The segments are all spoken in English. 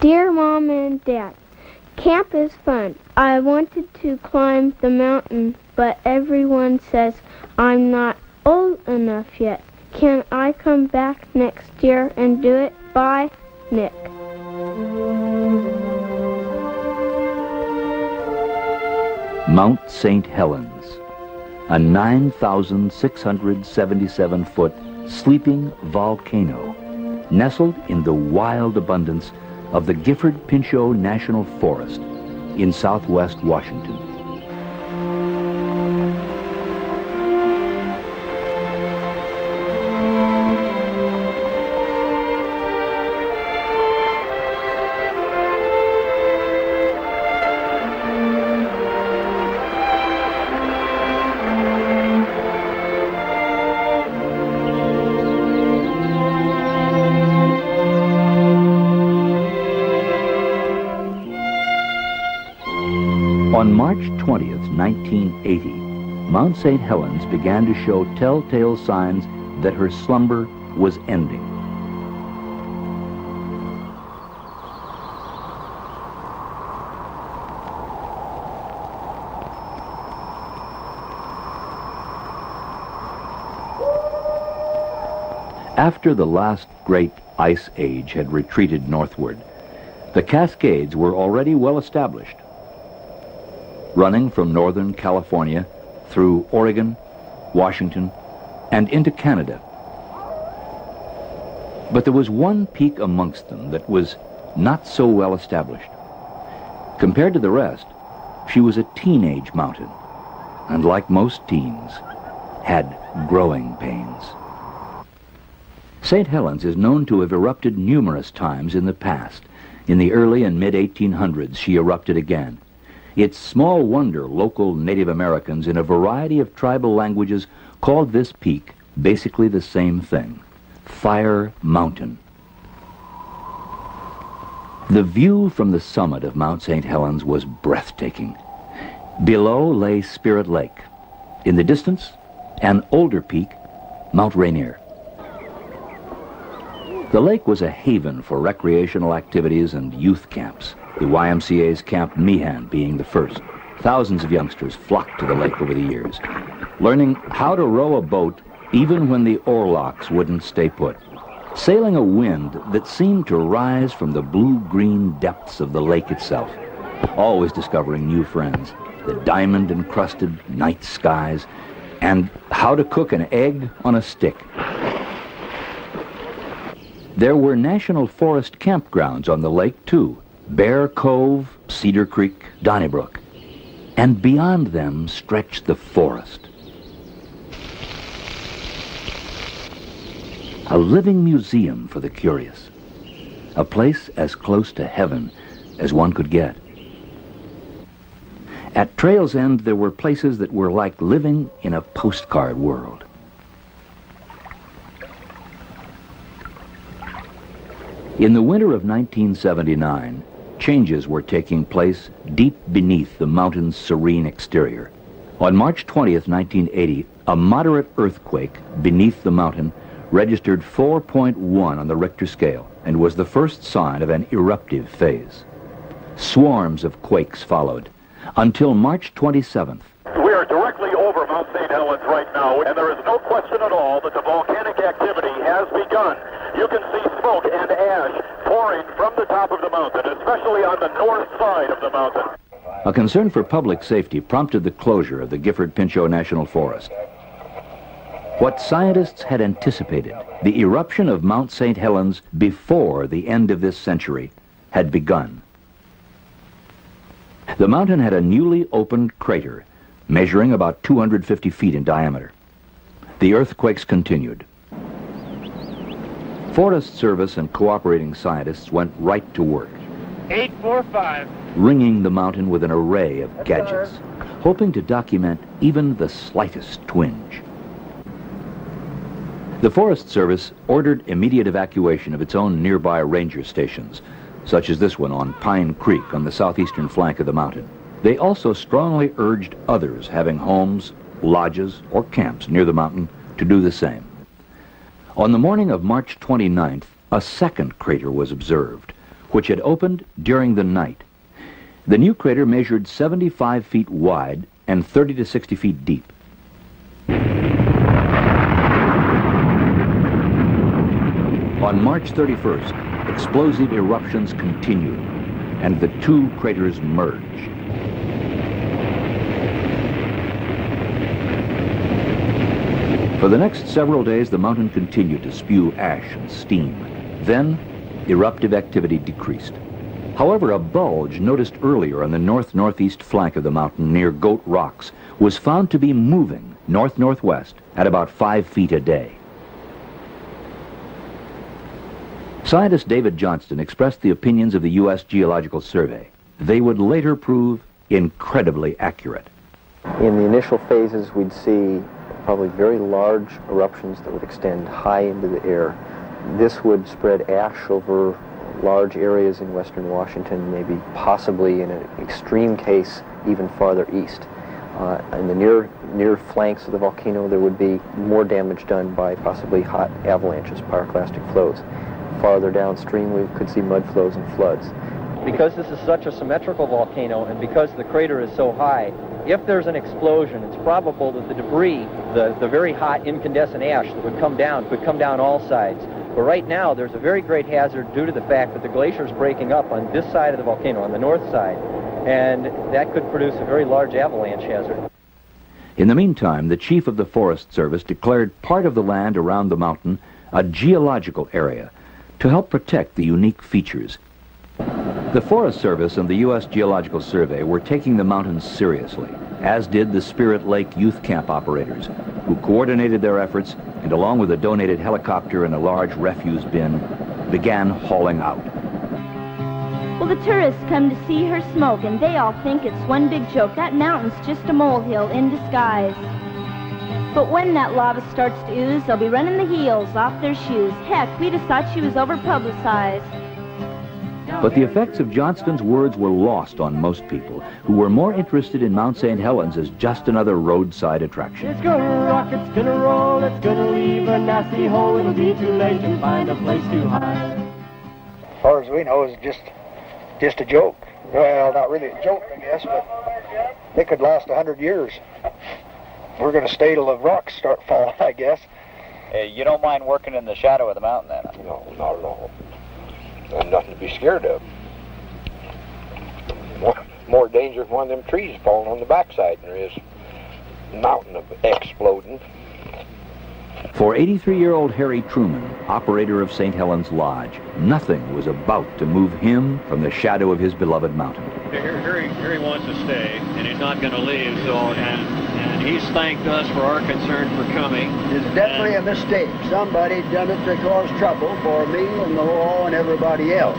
Dear Mom and Dad, camp is fun. I wanted to climb the mountain, but everyone says I'm not old enough yet. Can I come back next year and do it? Bye, Nick. Mount St. Helens, a 9,677-foot sleeping volcano nestled in the wild abundance of the Gifford-Pinchot National Forest in southwest Washington. On March 20th, 1980, Mount St. Helens began to show telltale signs that her slumber was ending. After the last great ice age had retreated northward, the Cascades were already well established, running from northern California through Oregon, Washington, and into Canada. But there was one peak amongst them that was not so well established. Compared to the rest, she was a teenage mountain, and like most teens, had growing pains. St. Helens is known to have erupted numerous times in the past. In the early and mid-1800s, she erupted again. It's small wonder local Native Americans in a variety of tribal languages called this peak basically the same thing, Fire Mountain. The view from the summit of Mount St. Helens was breathtaking. Below lay Spirit Lake. In the distance, an older peak, Mount Rainier. The lake was a haven for recreational activities and youth camps, the YMCA's Camp Meehan being the first. Thousands of youngsters flocked to the lake over the years, learning how to row a boat even when the oarlocks wouldn't stay put, sailing a wind that seemed to rise from the blue-green depths of the lake itself, always discovering new friends, the diamond-encrusted night skies, and how to cook an egg on a stick. There were national forest campgrounds on the lake, too. Bear Cove, Cedar Creek, Donnybrook. And beyond them stretched the forest. A living museum for the curious. A place as close to heaven as one could get. At Trail's End, there were places that were like living in a postcard world. In the winter of 1979, changes were taking place deep beneath the mountain's serene exterior. On March 20th, 1980, a moderate earthquake beneath the mountain registered 4.1 on the Richter scale and was the first sign of an eruptive phase. Swarms of quakes followed until March 27th. We are directly over Mount St. Helens right now, and there is no question at all that the volcanic activity has begun. You can see smoke and ash pouring from the top of the mountain, especially on the north side of the mountain. A concern for public safety prompted the closure of the Gifford-Pinchot National Forest. What scientists had anticipated, the eruption of Mount St. Helens before the end of this century, had begun. The mountain had a newly opened crater, measuring about 250 feet in diameter. The earthquakes continued. Forest Service and cooperating scientists went right to work. 845. Ringing the mountain with an array of gadgets, hoping to document even the slightest twinge. The Forest Service ordered immediate evacuation of its own nearby ranger stations, such as this one on Pine Creek on the southeastern flank of the mountain. They also strongly urged others having homes, lodges, or camps near the mountain to do the same. On the morning of March 29th, a second crater was observed, which had opened during the night. The new crater measured 75 feet wide and 30 to 60 feet deep. On March 31st, explosive eruptions continued, and the two craters merged. For the next several days, the mountain continued to spew ash and steam. Then, eruptive activity decreased. However, a bulge noticed earlier on the north-northeast flank of the mountain near Goat Rocks was found to be moving north-northwest at about 5 feet a day. Scientist David Johnston expressed the opinions of the U.S. Geological Survey. They would later prove incredibly accurate. In the initial phases, we'd see probably very large eruptions that would extend high into the air. This would spread ash over large areas in western Washington, maybe possibly in an extreme case even farther east. In the near flanks of the volcano, there would be more damage done by possibly hot avalanches, pyroclastic flows. Farther downstream, we could see mud flows and floods. Because this is such a symmetrical volcano and because the crater is so high, if there's an explosion, it's probable that the debris, the very hot incandescent ash that would come down, could come down all sides. But right now, there's a very great hazard due to the fact that the glacier is breaking up on this side of the volcano, on the north side, and that could produce a very large avalanche hazard. In the meantime, the chief of the Forest Service declared part of the land around the mountain a geological area to help protect the unique features. The Forest Service and the U.S. Geological Survey were taking the mountains seriously, as did the Spirit Lake Youth Camp operators, who coordinated their efforts and, along with a donated helicopter and a large refuse bin, began hauling out. Well, the tourists come to see her smoke, and they all think it's one big joke. That mountain's just a molehill in disguise. But when that lava starts to ooze, they'll be running the heels off their shoes. Heck, we just thought she was over-publicized. But the effects of Johnston's words were lost on most people, who were more interested in Mount St. Helens as just another roadside attraction. It's gonna rock, it's gonna roll, it's gonna leave a nasty hole. It'll be too late to find a place to hide. As far as we know, it's just a joke. Well, not really a joke, I guess, but it could last 100 years. We're gonna stay till the rocks start falling, I guess. You don't mind working in the shadow of the mountain, then? No, not at all. There's nothing to be scared of. More danger from one of them trees falling on the backside than there is a mountain of exploding. For 83-year-old Harry Truman, operator of St. Helens Lodge, nothing was about to move him from the shadow of his beloved mountain. Harry wants to stay, and he's not going to leave, so, and he's thanked us for our concern for coming. It's definitely a mistake. Somebody done it to cause trouble for me and the law and everybody else.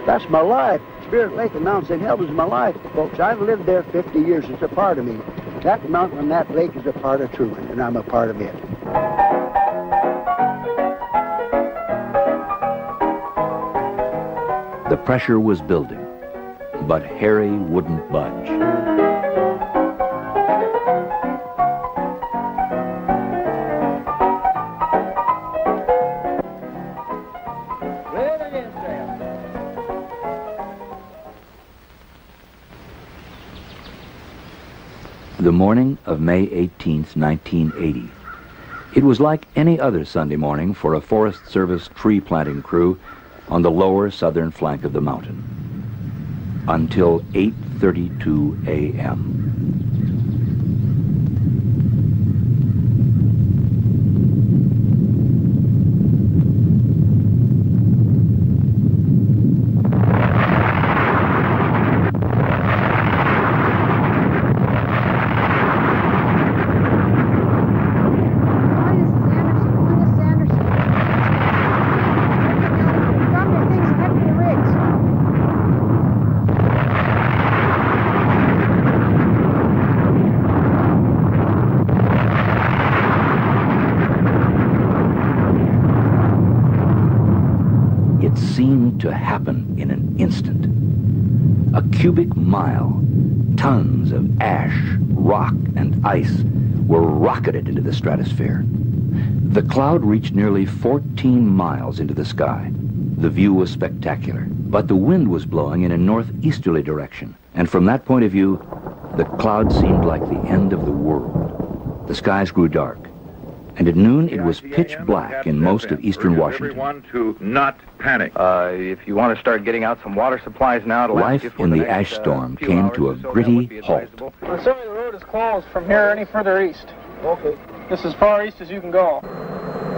That's my life. Spirit Lake and Mount St. Helens is my life, folks. I've lived there 50 years. It's a part of me. That mountain and that lake is a part of Truman, and I'm a part of it. The pressure was building, but Harry wouldn't budge. The morning of May 18th, 1980. It was like any other Sunday morning for a Forest Service tree planting crew on the lower southern flank of the mountain, until 8:32 a.m. Seemed to happen in an instant. A cubic mile, tons of ash, rock, and ice were rocketed into the stratosphere. The cloud reached nearly 14 miles into the sky. the view was spectacular. But the wind was blowing in a northeasterly direction, and from that point of view, the clouds seemed like the end of the world. The skies grew dark, and at noon it was pitch black in most of eastern Washington. Everyone to not panic. If you want to start getting out some water supplies now, life in the ash storm came to a gritty halt. I'm assuming the road is closed from here any further east. Okay. This is as far east as you can go.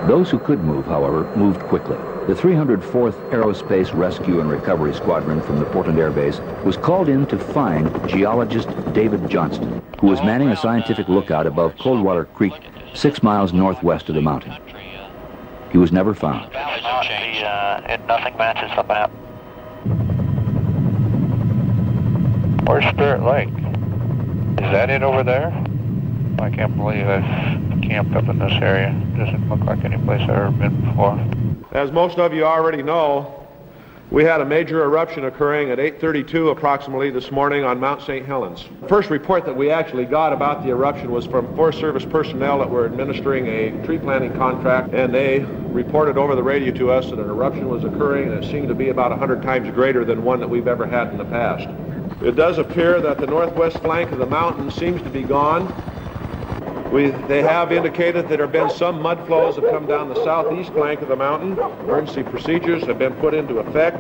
Those who could move, however, moved quickly. The 304th Aerospace Rescue and Recovery Squadron from the Portland Air Base was called in to find geologist David Johnston, who was manning a scientific lookout above Coldwater Creek, 6 miles northwest of the mountain. He was never found. Nothing matches the map. Where's Spirit Lake? Is that it over there? I can't believe I've camped up in this area. Doesn't look like any place I've ever been before. As most of you already know, we had a major eruption occurring at 8:32 approximately this morning on Mount St. Helens. The first report that we actually got about the eruption was from Forest Service personnel that were administering a tree planting contract, and they reported over the radio to us that an eruption was occurring, and it seemed to be about 100 times greater than one that we've ever had in the past. It does appear that the northwest flank of the mountain seems to be gone. They have indicated that there have been some mud flows that come down the southeast flank of the mountain. Emergency procedures have been put into effect.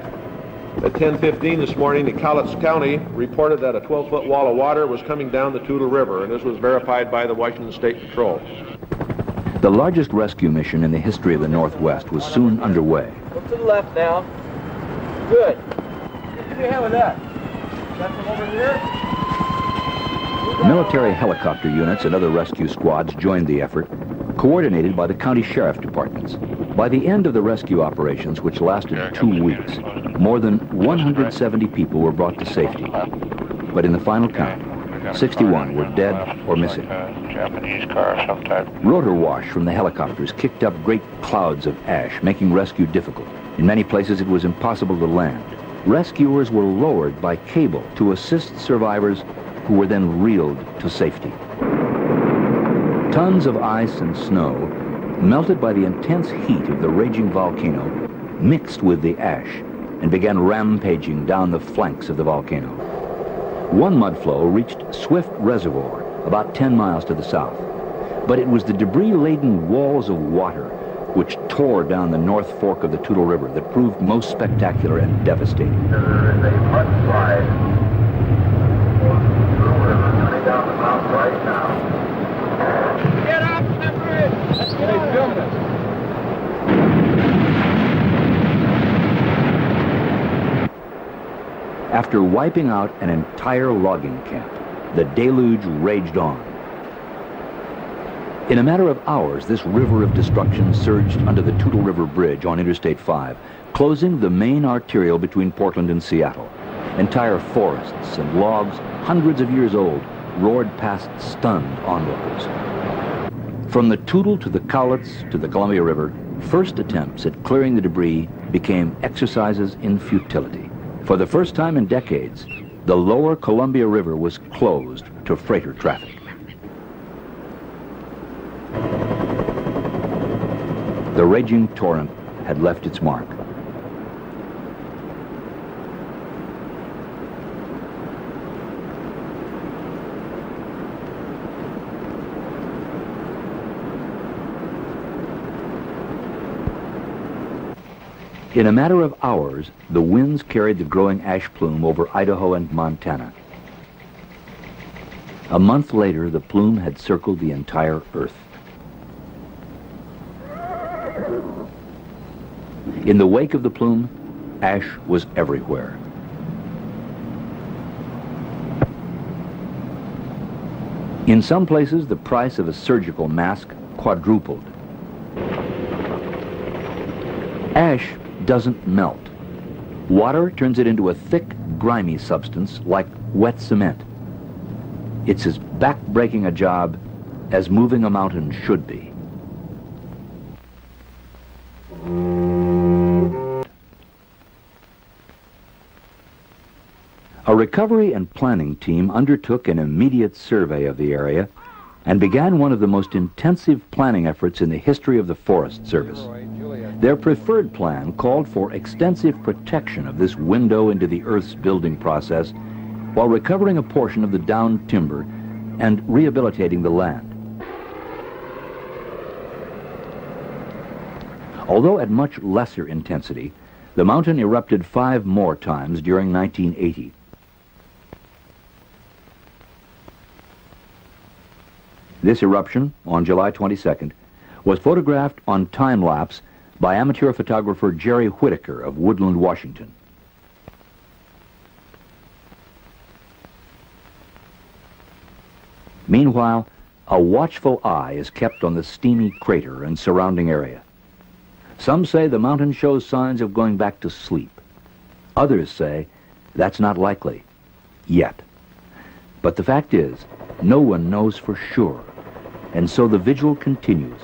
At 10:15 this morning, the Cowlitz County reported that a 12-foot wall of water was coming down the Toutle River, and this was verified by the Washington State Patrol. The largest rescue mission in the history of the Northwest was soon underway. Look to the left now. Good. What do you have with that? Is that from over here? Military helicopter units and other rescue squads joined the effort, coordinated by the county sheriff departments. By the end of the rescue operations, which lasted 2 weeks, more than 170 people were brought to safety. But in the final count, 61 were dead or missing. Japanese car sometime. Rotor wash from the helicopters kicked up great clouds of ash, making rescue difficult. In many places, it was impossible to land. Rescuers were lowered by cable to assist survivors who were then reeled to safety. Tons of ice and snow, melted by the intense heat of the raging volcano, mixed with the ash and began rampaging down the flanks of the volcano. One mud flow reached Swift Reservoir, about 10 miles to the south. But it was the debris-laden walls of water which tore down the north fork of the Toutle River that proved most spectacular and devastating. There is a mudslide down the mountain right now. Get up to the bridge! Let's get on it. After wiping out an entire logging camp, the deluge raged on. In a matter of hours, this river of destruction surged under the Toutle River Bridge on Interstate 5, closing the main arterial between Portland and Seattle. Entire forests and logs, hundreds of years old, roared past stunned onlookers. From the Toutle to the Cowlitz to the Columbia River, first attempts at clearing the debris became exercises in futility. For the first time in decades, the lower Columbia River was closed to freighter traffic. The raging torrent had left its mark. In a matter of hours, the winds carried the growing ash plume over Idaho and Montana. A month later, the plume had circled the entire Earth. In the wake of the plume, ash was everywhere. In some places, the price of a surgical mask quadrupled. Ash doesn't melt. Water turns it into a thick, grimy substance like wet cement. It's as back-breaking a job as moving a mountain should be. A recovery and planning team undertook an immediate survey of the area and began one of the most intensive planning efforts in the history of the Forest Service. Their preferred plan called for extensive protection of this window into the Earth's building process while recovering a portion of the downed timber and rehabilitating the land. Although at much lesser intensity, the mountain erupted 5 more times during 1980. This eruption, on July 22nd, was photographed on time-lapse by amateur photographer Jerry Whitaker of Woodland, Washington. Meanwhile, a watchful eye is kept on the steamy crater and surrounding area. Some say the mountain shows signs of going back to sleep. Others say that's not likely, yet. But the fact is, no one knows for sure, and so the vigil continues.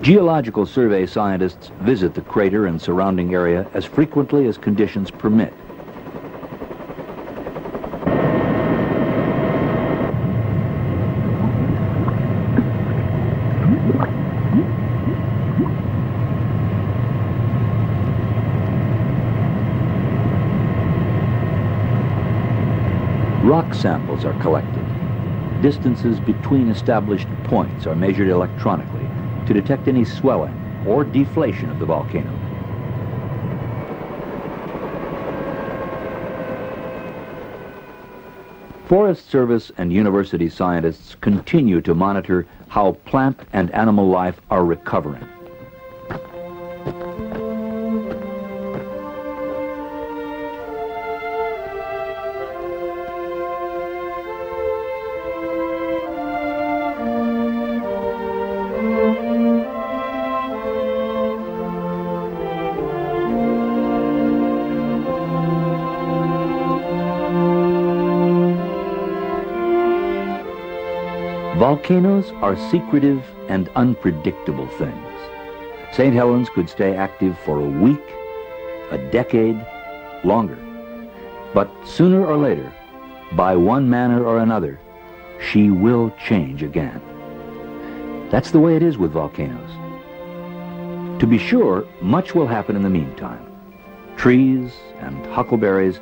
Geological Survey scientists visit the crater and surrounding area as frequently as conditions permit. Rock samples are collected. Distances between established points are measured electronically to detect any swelling or deflation of the volcano. Forest Service and university scientists continue to monitor how plant and animal life are recovering. Volcanoes are secretive and unpredictable things. St. Helens could stay active for a week, a decade, longer. But sooner or later, by one manner or another, she will change again. That's the way it is with volcanoes. To be sure, much will happen in the meantime. Trees and huckleberries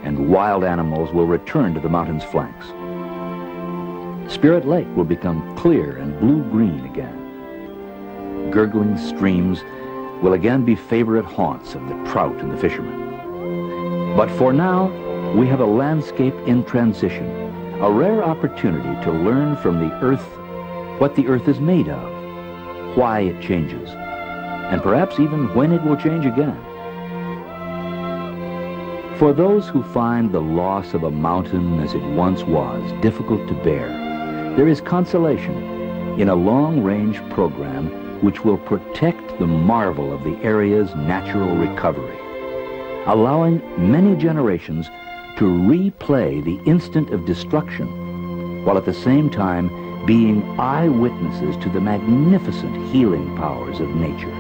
and wild animals will return to the mountain's flanks. Spirit Lake will become clear and blue-green again. Gurgling streams will again be favorite haunts of the trout and the fishermen. But for now, we have a landscape in transition, a rare opportunity to learn from the Earth what the Earth is made of, why it changes, and perhaps even when it will change again. For those who find the loss of a mountain as it once was difficult to bear, there is consolation in a long-range program which will protect the marvel of the area's natural recovery, allowing many generations to replay the instant of destruction, while at the same time being eyewitnesses to the magnificent healing powers of nature.